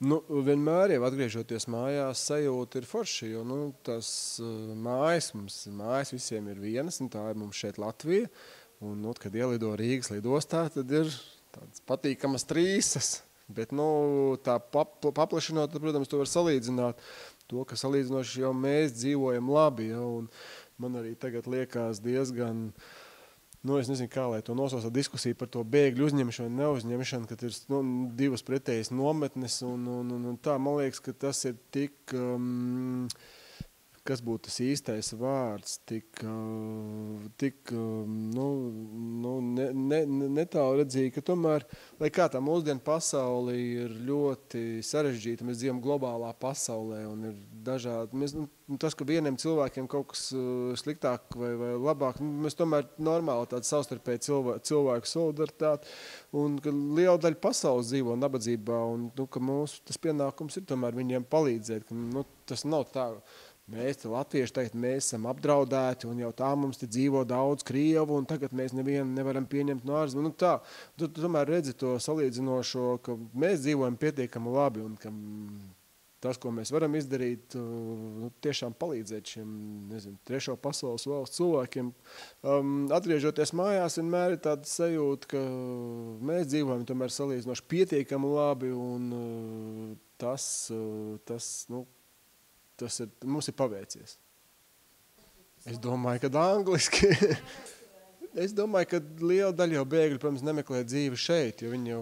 Nu, vienmēr jau atgriežoties mājās, sajūta ir forša, jo tas mājas visiem ir vienas, un tā ir mums šeit Latvija. Un, kad ielido Rīgas lidostā, tad ir tādas patīkamas trīsas. Bet tā paplašinot, tad, protams, to var salīdzināt. To, ka salīdzinoši jau mēs dzīvojam labi. Ja, un man arī tagad liekas diezgan... es nezinu, kā lai to nosauca diskusija par to bēgļu uzņemšanu, neuzņemšanu, kad ir divas pretējas nometnes. Un tā, man liekas, ka tas ir tik, kas būtu tas īstais vārds, tik netālredzīgi, ka tomēr, lai kā tā mūsdienu pasauli ir ļoti sarežģīta, mēs dzīvojam globālā pasaulē un ir dažādi, tas, ka vieniem cilvēkiem kaut kas sliktāk vai labāk, mēs tomēr normāli tādu savstarpēju cilvēku solidaritāti, un ka liela daļa pasaules dzīvo nabadzībā, un ka mūsu tas pienākums ir tomēr viņiem palīdzēt, ka tas nav tā. Mēs te latvieši tagad mēs esam apdraudēti, un jau tā mums te dzīvo daudz Krievu, un tagad mēs nevienu nevaram pieņemt no ārzemēm. Tā, tu tomēr redzi to salīdzinošo, ka mēs dzīvojam pietiekami labi, un ka tas, ko mēs varam izdarīt, tiešām palīdzēt šiem, trešo pasaules valsts cilvēkiem. Atgriežoties mājās, vienmēr ir tāda sajūta, ka mēs dzīvojam tomēr salīdzinoši pietiekami labi, un mums ir paveicies. Es domāju, ka angliski. Es domāju, ka liela daļa jau bēgļu, protams, nemeklē dzīvi šeit, jo viņi jau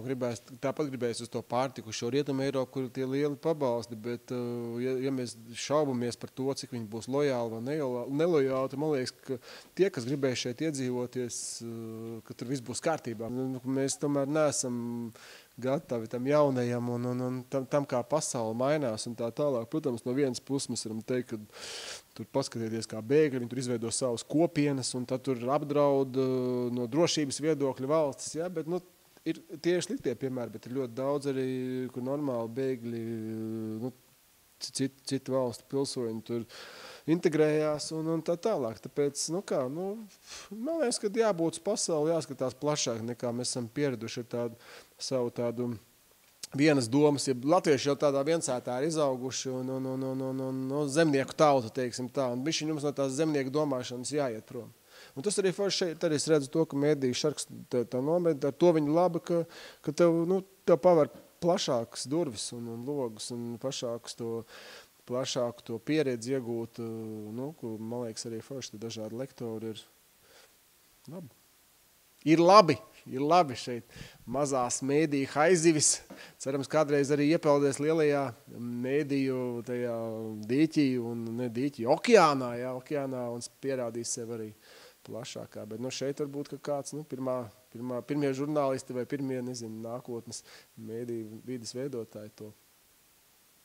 tāpat gribēs uz to pārtikušo Rietumu Eiropu, kur ir tie lieli pabalsti, bet ja mēs šaubamies par to, cik viņi būs lojāli vai nelojāli, tad man liekas, ka tie, kas gribēs šeit iedzīvoties, ka tur viss būs kārtībā. Mēs tomēr neesam gatavi tam jaunajam un tam, kā pasaule mainās un tā tālāk. Protams, no vienas puses mēs varam teikt, ka tur paskatieties, kā bēgļi, viņi tur izveido savas kopienas un tad tur apdraud no drošības viedokļa valstis, ja, bet ir tie sliktie piemēri, bet ir ļoti daudz arī, kur normāli bēgļi, citu valstu pilsoņi tur integrējās un tā tālāk. Tāpēc, man liekas, ka jābūt uz pasauli, jāskatās plašāk, nekā mēs esam pieraduši ar tādu vienas domas, ja latvieši jau tādā viensētā ir izauguši un zemnieku tauta, teiksim tā, un bišķiņ jums no tās zemnieku domāšanas jāiet prom. Un tas arī šeit arī es redzu to, ka mēdīju Šarks tā nomēd, ar to viņa laba, ka tev paver plašākas durvis un logus un plašāku to pieredzi iegūt, kur, man liekas, arī forši dažādi lektori ir labi. Ir labi šeit mazās mēdīju haizivis. Cerams, kādreiz arī iepeldēs lielajā mēdīju tajā dīķī un ne dīķī, okeānā un pierādīs sev arī plašākā. Bet šeit varbūt, ka kāds, pirmie žurnālisti vai pirmie, nākotnes mēdīju vides veidotāji to